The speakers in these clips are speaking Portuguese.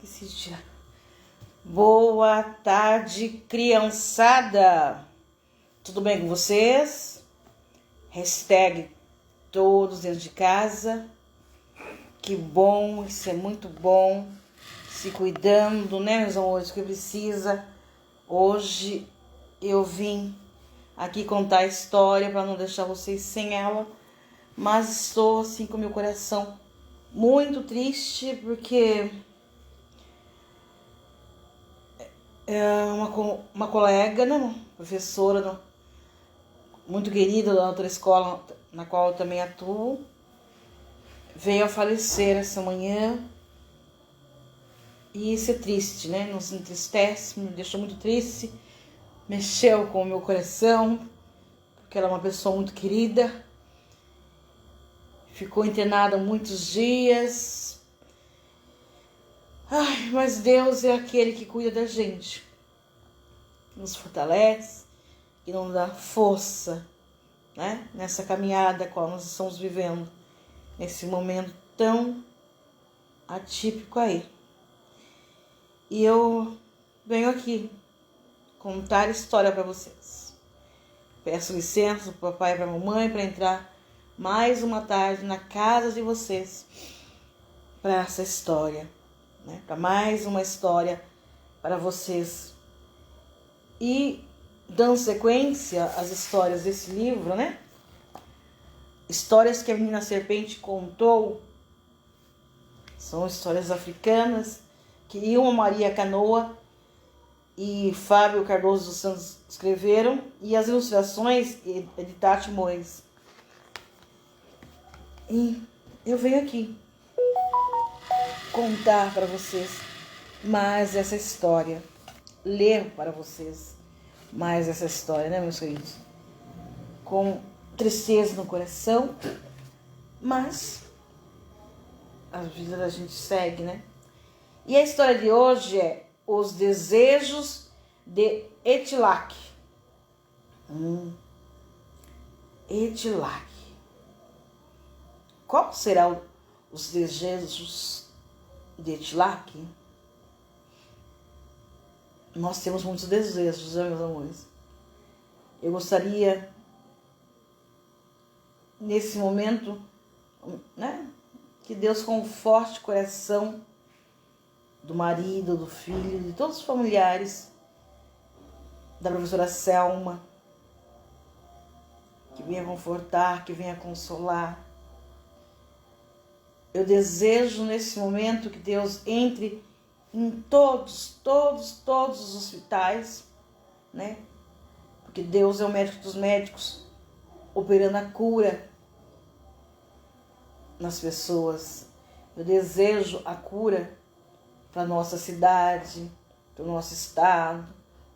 Esse dia. Boa tarde, criançada. Tudo bem com vocês? Hashtag todos dentro de casa. Que bom, isso é muito bom. Se cuidando, né, meus amores, que precisa. Hoje eu vim aqui contar a história para não deixar vocês sem ela. Mas estou assim com meu coração muito triste porque uma colega, né, professora muito querida da outra escola na qual eu também atuo, veio a falecer essa manhã. E isso é triste, né? Nos entristece, me deixou muito triste, mexeu com o meu coração, porque ela é uma pessoa muito querida. Ficou internada muitos dias. Ai, mas Deus é aquele que cuida da gente, nos fortalece e nos dá força, né? Nessa caminhada qual nós estamos vivendo, nesse momento tão atípico aí. E eu venho aqui contar a história para vocês. Peço licença pro papai e pra mamãe para entrar mais uma tarde na casa de vocês para essa história, né? Para mais uma história para vocês. E dando sequência às histórias desse livro, né? Histórias que a Menina Serpente contou. São histórias africanas que Ilma Maria Canoa e Fábio Cardoso dos Santos escreveram, e as ilustrações de Tati Mois. E eu venho aqui contar para vocês mais essa história, ler para vocês mais essa história, né, meus queridos? Com tristeza no coração, mas a vida da gente segue, né? E a história de hoje é Os Desejos de Etilak. Etilak. Qual serão os desejos de Etilak? Nós temos muitos desejos, né, meus amores? Eu gostaria, nesse momento, né, que Deus conforte o coração do marido, do filho, de todos os familiares, da professora Selma, que venha confortar, que venha consolar. Eu desejo nesse momento que Deus entre em todos os hospitais, né? Porque Deus é o médico dos médicos, operando a cura nas pessoas. Eu desejo a cura para a nossa cidade, para o nosso estado,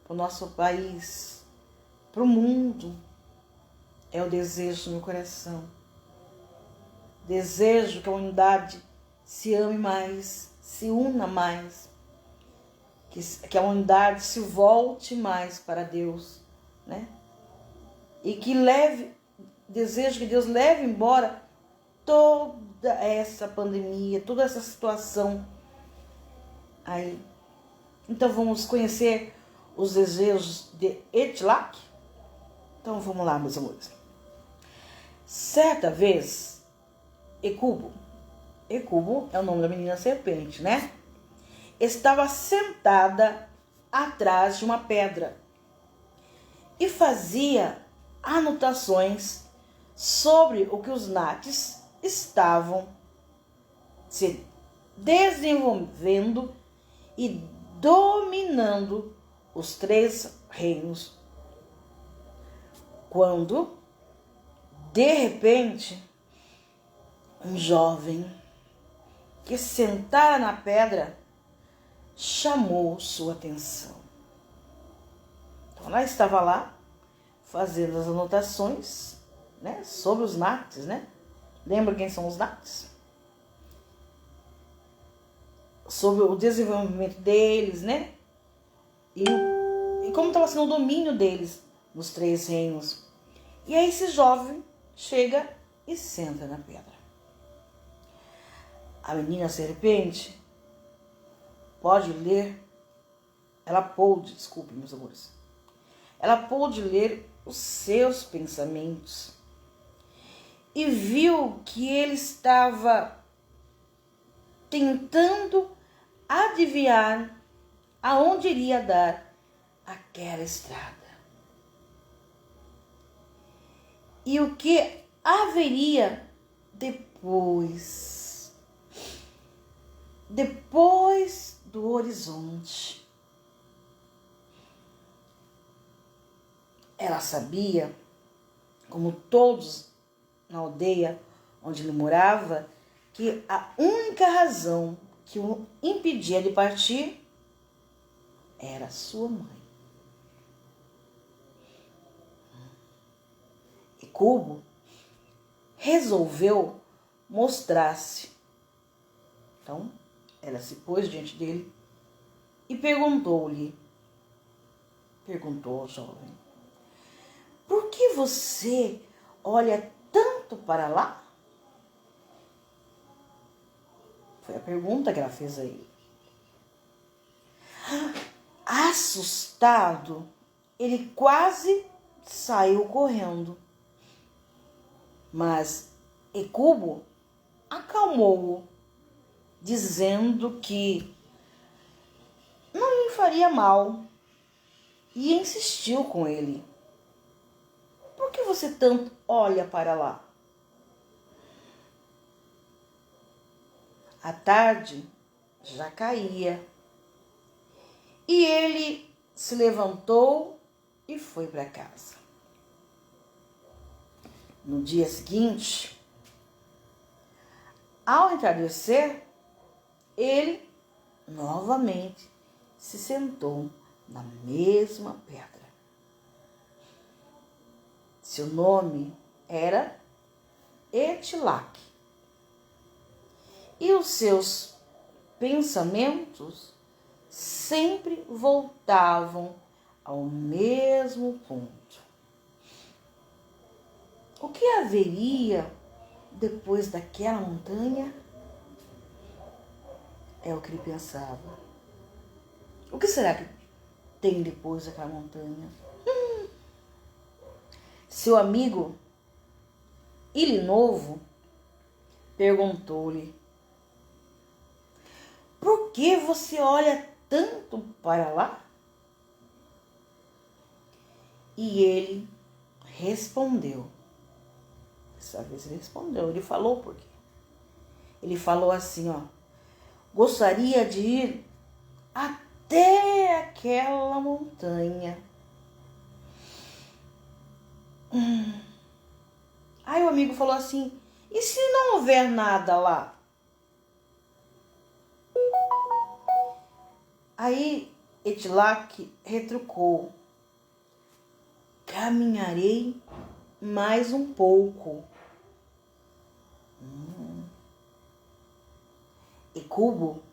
para o nosso país, para o mundo. É o desejo do meu coração. Desejo que a humanidade se ame mais, se una mais, que a humanidade se volte mais para Deus, né? E que desejo que Deus leve embora toda essa pandemia, toda essa situação aí. Então vamos conhecer os desejos de Etilak? Então vamos lá, meus amores. Certa vez, Ecubo é o nome da menina serpente, né? Estava sentada atrás de uma pedra e fazia anotações sobre o que os nates estavam se desenvolvendo e dominando os 3 reinos. Quando, de repente, um jovem que sentara na pedra chamou sua atenção. Então ela estava lá fazendo as anotações, né, sobre os nates, né? Lembra quem são os nates? Sobre o desenvolvimento deles, né? E como estava sendo o domínio deles nos 3 reinos. E aí esse jovem chega e senta na pedra. A menina serpente pôde ler, desculpe, meus amores, ela pôde ler os seus pensamentos e viu que ele estava tentando adivinhar aonde iria dar aquela estrada. E o que haveria depois do horizonte. Ela sabia, como todos na aldeia onde ele morava, que a única razão que o impedia de partir era sua mãe. E Cubo resolveu mostrar-se. Então, ela se pôs diante dele e perguntou ao jovem: por que você olha tanto para lá? Foi a pergunta que ela fez a ele. Assustado, ele quase saiu correndo. Mas Ecubo acalmou-o, dizendo que não lhe faria mal, e insistiu com ele: por que você tanto olha para lá? A tarde já caía e ele se levantou e foi para casa. No dia seguinte, ao entardecer, ele novamente se sentou na mesma pedra. Seu nome era Etilac. E os seus pensamentos sempre voltavam ao mesmo ponto. O que haveria depois daquela montanha? É o que ele pensava. O que será que tem depois daquela montanha? Seu amigo Ilinovo perguntou-lhe: por que você olha tanto para lá? E ele respondeu. Dessa vez ele respondeu, ele falou por quê. Ele falou assim, gostaria de ir até aquela montanha. Aí o amigo falou assim: e se não houver nada lá? Aí Etilac retrucou: caminharei mais um pouco. E Cubo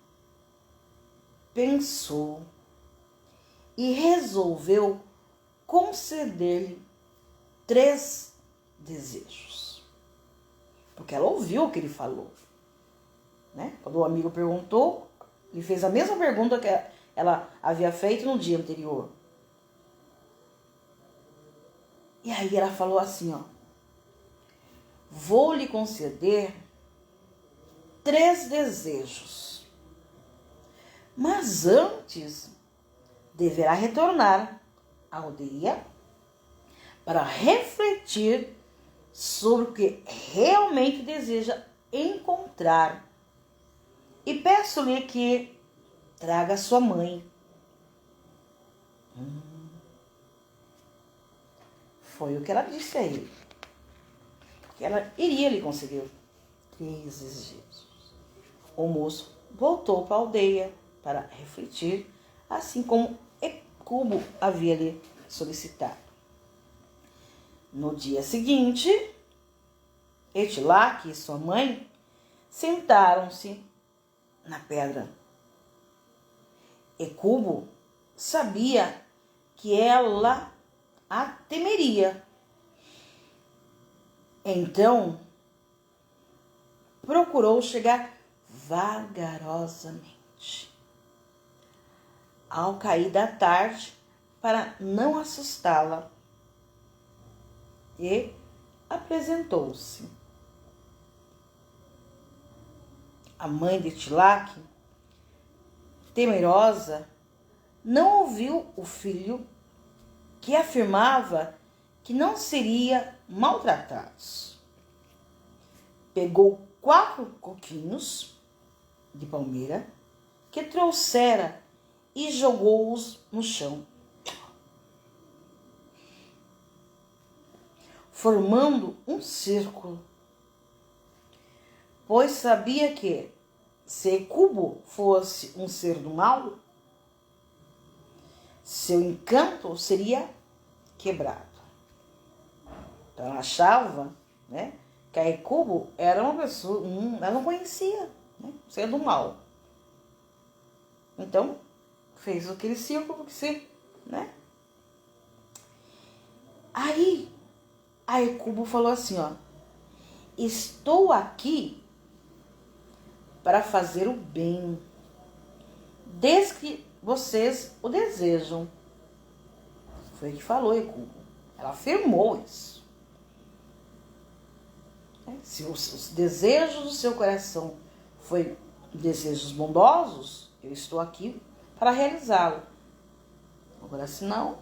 pensou e resolveu conceder-lhe 3 desejos. Porque ela ouviu o que ele falou, né? Quando o amigo perguntou, ele fez a mesma pergunta que ela havia feito no dia anterior. E aí ela falou assim, vou lhe conceder 3 desejos, mas antes deverá retornar à aldeia para refletir sobre o que realmente deseja encontrar. E peço-lhe que traga sua mãe. Foi o que ela disse a ele. Que ela iria lhe conceder 3 desejos. O moço voltou para a aldeia para refletir, assim como Ecubo havia lhe solicitado. No dia seguinte, Etilac e sua mãe sentaram-se na pedra. Ecubo sabia que ela a temeria. Então, procurou chegar vagarosamente. ao cair da tarde para não assustá-la. E apresentou-se. A mãe de Tilaque, temerosa, não ouviu o filho, que afirmava que não seria maltratado. Pegou 4 coquinhos de palmeira que trouxera e jogou-os no chão, formando um círculo, pois sabia que, se Hecubo fosse um ser do mal, seu encanto seria quebrado. Então ela achava, né, que a Hecubo era uma pessoa, ela não conhecia, né, ser do mal. Então fez aquele círculo que se, né? Aí a Hecubo falou assim, ó: estou aqui para fazer o bem, desde que vocês o desejam. Foi o que falou Hecubo. Ela afirmou isso. Se os desejos do seu coração forem desejos bondosos, eu estou aqui para realizá-lo. Agora, se não,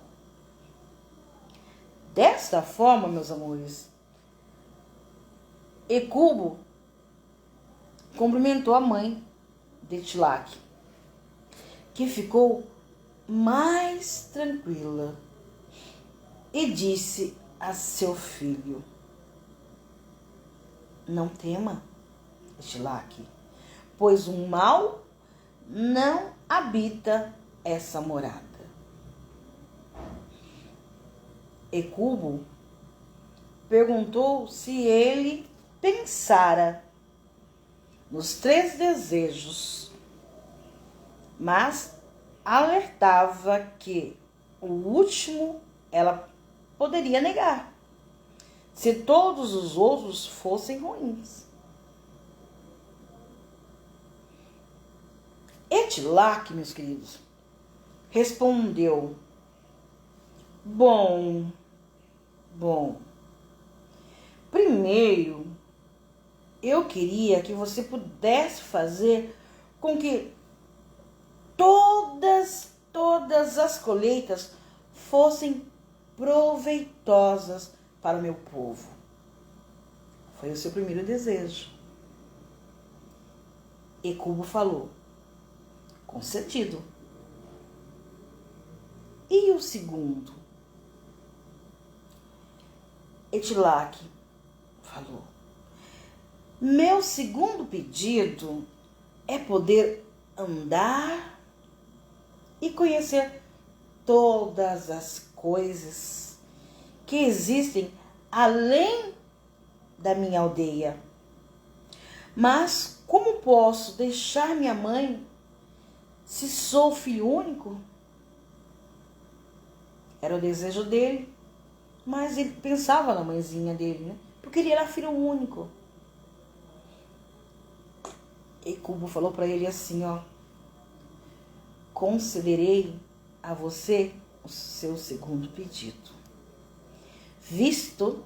desta forma, meus amores, Hecubo cumprimentou a mãe de Tilaque, que ficou mais tranquila, e disse a seu filho: não tema, Tilaque, pois o mal não habita essa morada. Hecubo perguntou se ele pensara nos 3 desejos, mas alertava que o último ela poderia negar, se todos os outros fossem ruins. Tilaque, meus queridos, respondeu: Bom, primeiro eu queria que você pudesse fazer com que todas as colheitas fossem proveitosas para o meu povo. Foi o seu primeiro desejo. Hecubo falou: concedido. E o segundo? Tilaque falou: meu segundo pedido é poder andar e conhecer todas as coisas que existem além da minha aldeia. Mas como posso deixar minha mãe se sou filho único? Era o desejo dele, mas ele pensava na mãezinha dele, né? Porque ele era filho único. Hecubo falou para ele assim, ó: concederei a você o seu segundo pedido, visto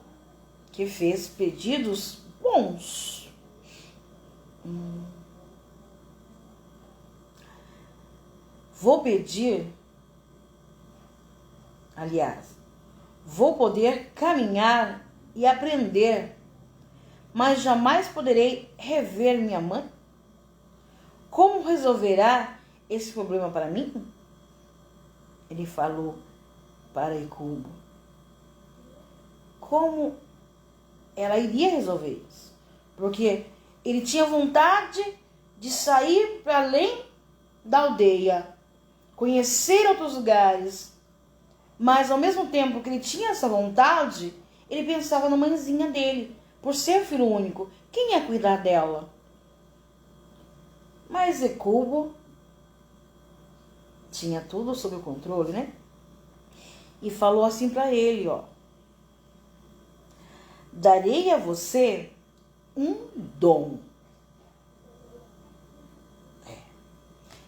que fez pedidos bons. Vou poder caminhar e aprender, mas jamais poderei rever minha mãe? Como resolverá esse problema para mim? Ele falou para Hecubo. Como ela iria resolver isso? Porque ele tinha vontade de sair para além da aldeia, conhecer outros lugares, mas ao mesmo tempo que ele tinha essa vontade, ele pensava na mãezinha dele, por ser filho único. Quem ia cuidar dela? Mas Hecubo tinha tudo sob o controle, né? E falou assim para ele, ó: darei a você um dom.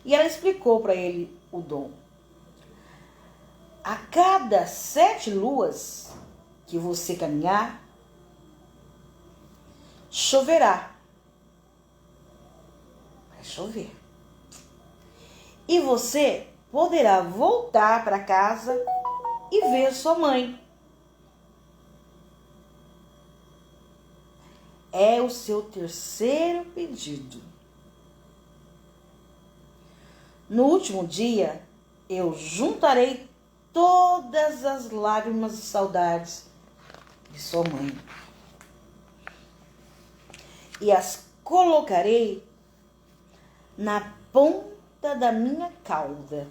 E ela explicou para ele o dom. A cada 7 luas que você caminhar, choverá. Vai chover. E você poderá voltar para casa e ver sua mãe. É o seu terceiro pedido. No último dia, eu juntarei todas as lágrimas e saudades de sua mãe e as colocarei na ponta da minha cauda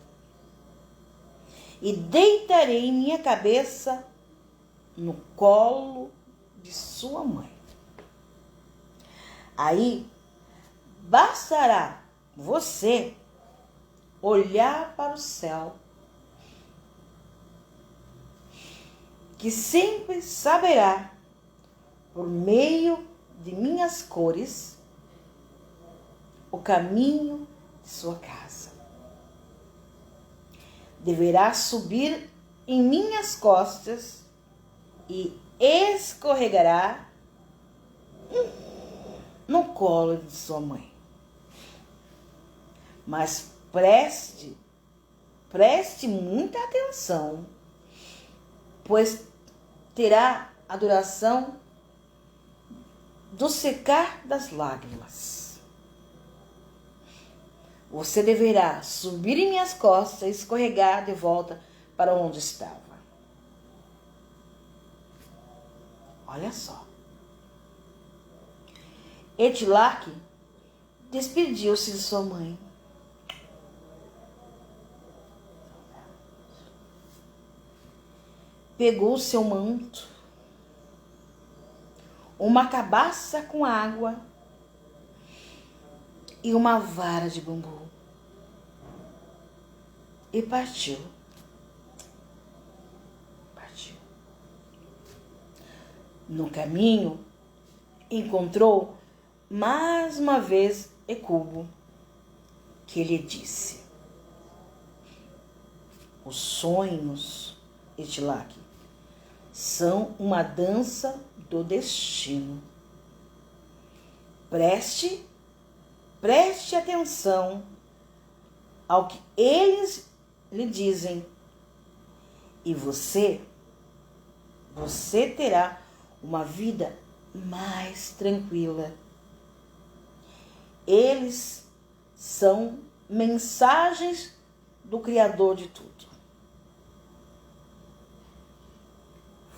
e deitarei minha cabeça no colo de sua mãe. Aí bastará você olhar para o céu, que sempre saberá, por meio de minhas cores, o caminho de sua casa. Deverá subir em minhas costas e escorregará no colo de sua mãe. Mas preste muita atenção, pois terá a duração do secar das lágrimas. Você deverá subir em minhas costas e escorregar de volta para onde estava. Olha só. Etilaque despediu-se de sua mãe. Pegou seu manto, uma cabaça com água e uma vara de bambu e partiu. No caminho, encontrou mais uma vez Hecubo, que lhe disse: os sonhos, Etilaque, são uma dança do destino. Preste atenção ao que eles lhe dizem e você terá uma vida mais tranquila. Eles são mensagens do Criador de tudo.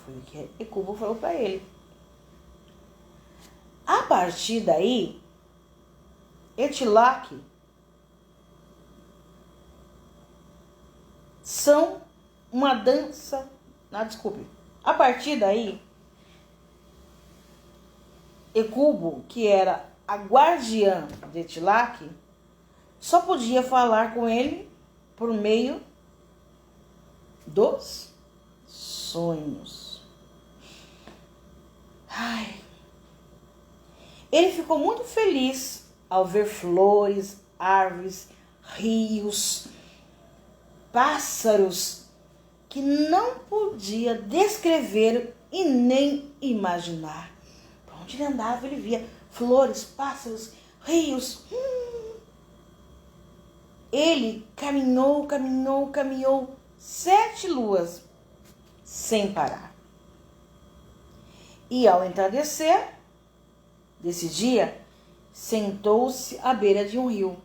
Foi o que Hecubo falou para ele. A partir daí, Etilaque são uma dança. A partir daí, Hecubo, que era a guardiã de Etilaque, só podia falar com ele por meio dos sonhos. Ele ficou muito feliz ao ver flores, árvores, rios, pássaros que não podia descrever e nem imaginar. Por onde ele andava, ele via flores, pássaros, rios. Ele caminhou 7 luas sem parar. E ao entardecer desse dia, sentou-se à beira de um rio.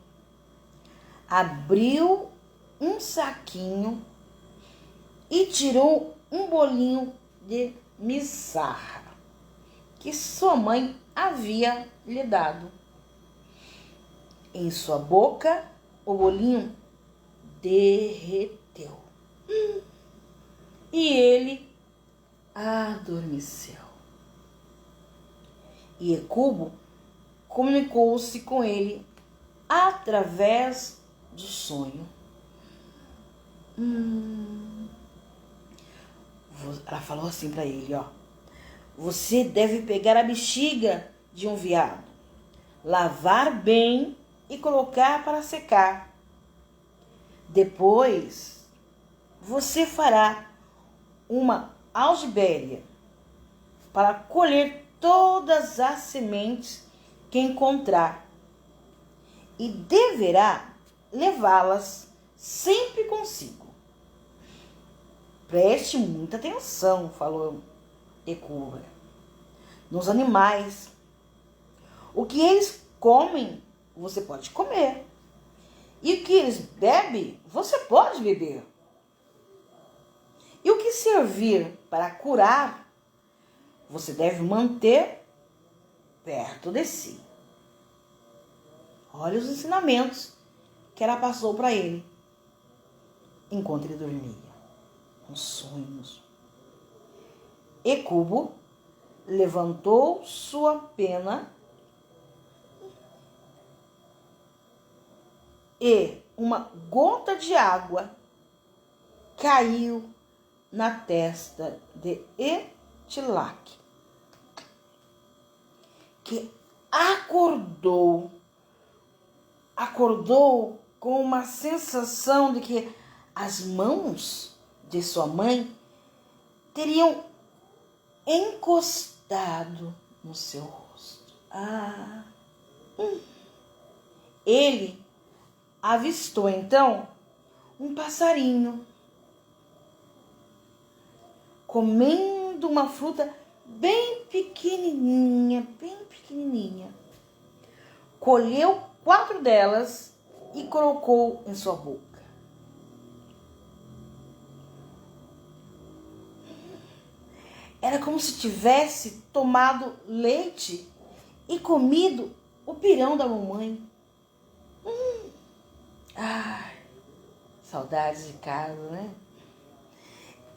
Abriu um saquinho e tirou um bolinho de missarra que sua mãe havia lhe dado. Em sua boca, o bolinho derreteu e ele adormeceu. E Hecubo comunicou-se com ele através do sonho. Ela falou assim para ele, ó: você deve pegar a bexiga de um veado, lavar bem e colocar para secar. Depois, você fará uma algibéria para colher todas as sementes que encontrar e deverá levá-las sempre consigo. Preste muita atenção, falou Hecuba, nos animais. O que eles comem, você pode comer. E o que eles bebem, você pode beber. E o que servir para curar, você deve manter perto de si. Olha os ensinamentos que ela passou para ele enquanto ele dormia, nos sonhos. Hecubo levantou sua pena e uma gota de água caiu na testa de Etilaque, que acordou com uma sensação de que as mãos de sua mãe teriam encostado no seu rosto. Ele avistou então um passarinho comendo uma fruta bem pequenininha. Colheu 4 delas e colocou em sua boca. Era como se tivesse tomado leite e comido o pirão da mamãe. Ai, saudades de casa, né?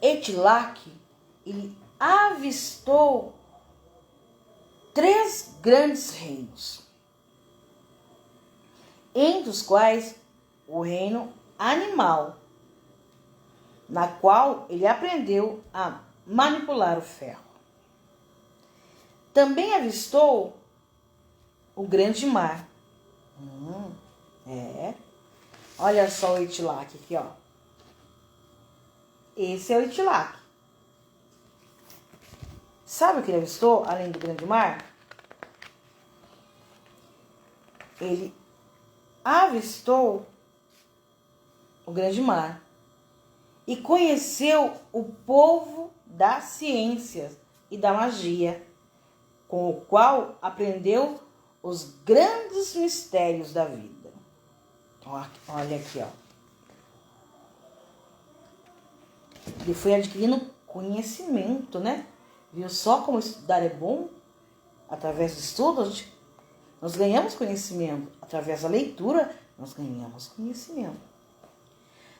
Etilaque, ele avistou 3 grandes reinos, entre os quais o reino animal, na qual ele aprendeu a manipular o ferro. Também avistou o grande mar. Olha só o Etilaque aqui, ó. Esse é o Etilaque. Sabe o que ele avistou, além do grande mar? Ele avistou o grande mar e conheceu o povo das ciências e da magia, com o qual aprendeu os grandes mistérios da vida. Olha aqui, ó. Ele foi adquirindo conhecimento, né? Viu só como estudar é bom? Através do estudo, nós ganhamos conhecimento. Através da leitura, nós ganhamos conhecimento.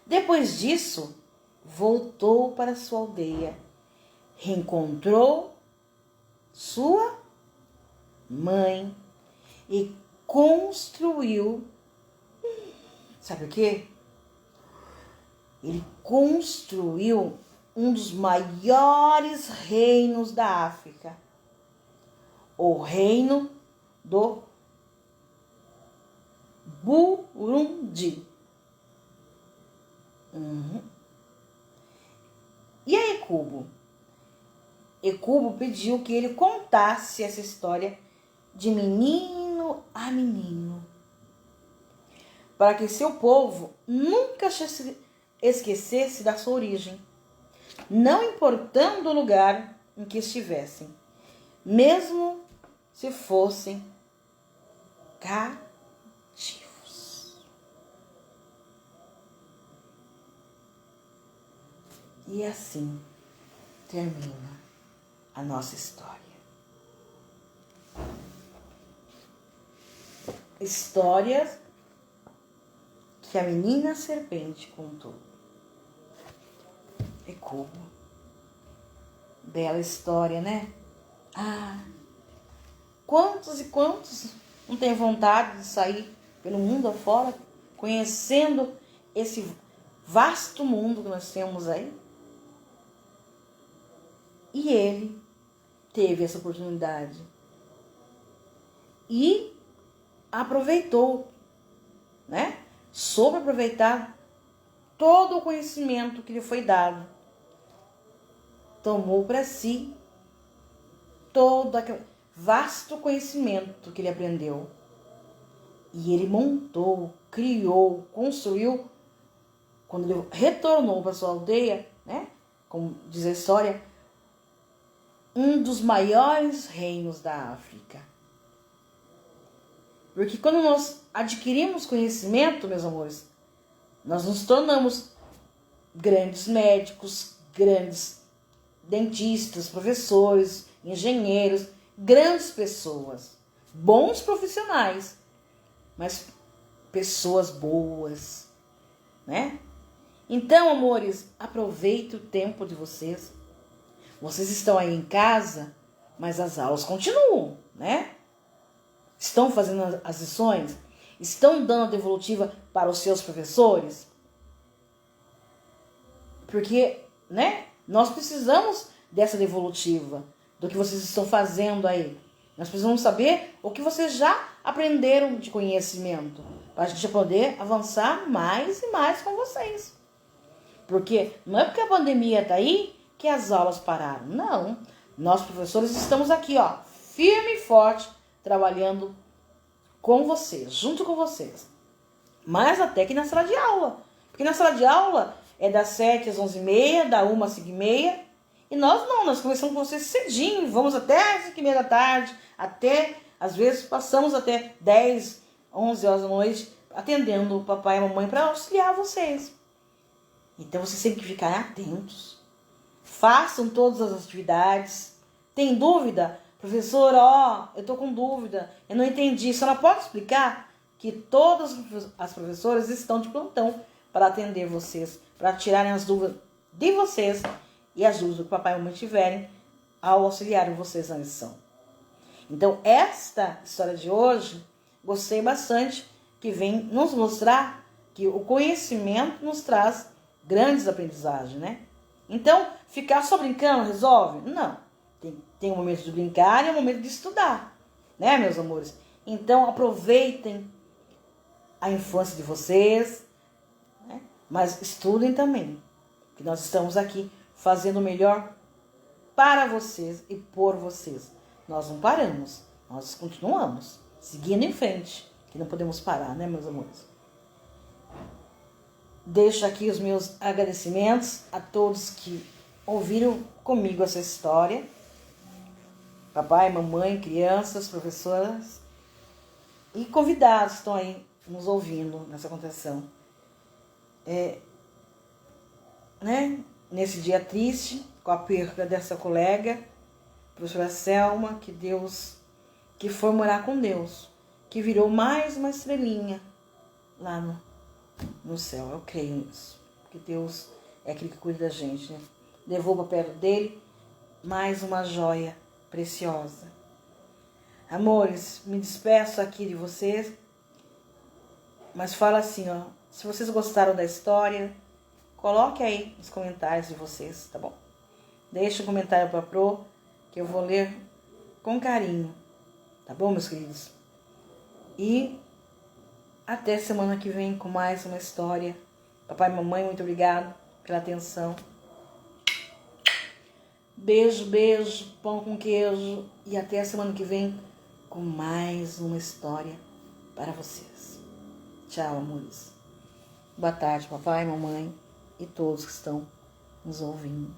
Depois disso, voltou para sua aldeia, reencontrou sua mãe e construiu, sabe o quê? Ele construiu um dos maiores reinos da África, o reino do Burundi. E aí, Hecubo? Hecubo pediu que ele contasse essa história de menino a menino, para que seu povo nunca se esquecesse da sua origem, não importando o lugar em que estivessem, mesmo se fossem cativos. E assim termina a nossa história. Histórias que a menina serpente contou. Hecubo. Bela história, né? Quantos e quantos não têm vontade de sair pelo mundo afora, conhecendo esse vasto mundo que nós temos aí? E ele teve essa oportunidade e aproveitou, né? Soube aproveitar todo o conhecimento que lhe foi dado, tomou para si todo aquele vasto conhecimento que ele aprendeu. E ele montou, criou, construiu. Quando ele retornou para sua aldeia, né, como diz a história, um dos maiores reinos da África. Porque quando nós adquirimos conhecimento, meus amores, nós nos tornamos grandes médicos, grandes dentistas, professores, engenheiros, grandes pessoas, bons profissionais, mas pessoas boas, né? Então, amores, aproveite o tempo de vocês. Vocês estão aí em casa, mas as aulas continuam, né? Estão fazendo as lições? Estão dando a devolutiva para os seus professores? Porque, né? Nós precisamos dessa devolutiva, do que vocês estão fazendo aí. Nós precisamos saber o que vocês já aprenderam de conhecimento, para a gente poder avançar mais e mais com vocês. Porque não é porque a pandemia está aí que as aulas pararam. Não. Nós, professores, estamos aqui, ó, firme e forte, trabalhando com vocês, junto com vocês. Mas até que na sala de aula. Porque na sala de aula é das 7 às 11h30, da 1 às 5h30. E nós não, nós começamos com vocês cedinho, vamos até às 5h30 da tarde, até, às vezes, passamos até 10, 11 horas da noite, atendendo o papai e a mamãe para auxiliar vocês. Então, vocês têm que ficar atentos. Façam todas as atividades. Tem dúvida? Professora, eu tô com dúvida, eu não entendi. A senhora pode explicar? Que todas as professoras estão de plantão para atender vocês, para tirarem as dúvidas de vocês e as dúvidas que o papai e a mamãe tiverem ao auxiliar vocês na lição. Então, esta história de hoje, gostei bastante, que vem nos mostrar que o conhecimento nos traz grandes aprendizagens, né? Então, ficar só brincando resolve? Não. Tem um momento de brincar e um momento de estudar, né, meus amores? Então, aproveitem a infância de vocês, né? Mas estudem também, que nós estamos aqui fazendo o melhor para vocês e por vocês. Nós não paramos, nós continuamos, seguindo em frente, que não podemos parar, né, meus amores? Deixo aqui os meus agradecimentos a todos que ouviram comigo essa história. Papai, mamãe, crianças, professoras e convidados que estão aí nos ouvindo nessa contação. Né? Nesse dia triste, com a perda dessa colega, professora Selma, que foi morar com Deus, que virou mais uma estrelinha lá no céu. Eu creio nisso, porque Deus é aquele que cuida da gente, né? Levou para perto dele mais uma joia preciosa. Amores, me despeço aqui de vocês, mas fala assim, ó, se vocês gostaram da história, coloque aí nos comentários de vocês, tá bom? Deixe um comentário para Pro, que eu vou ler com carinho, tá bom, meus queridos? E até semana que vem com mais uma história. Papai e mamãe, muito obrigado pela atenção. Beijo, beijo, pão com queijo. E até a semana que vem com mais uma história para vocês. Tchau, amores. Boa tarde, papai, mamãe e todos que estão nos ouvindo.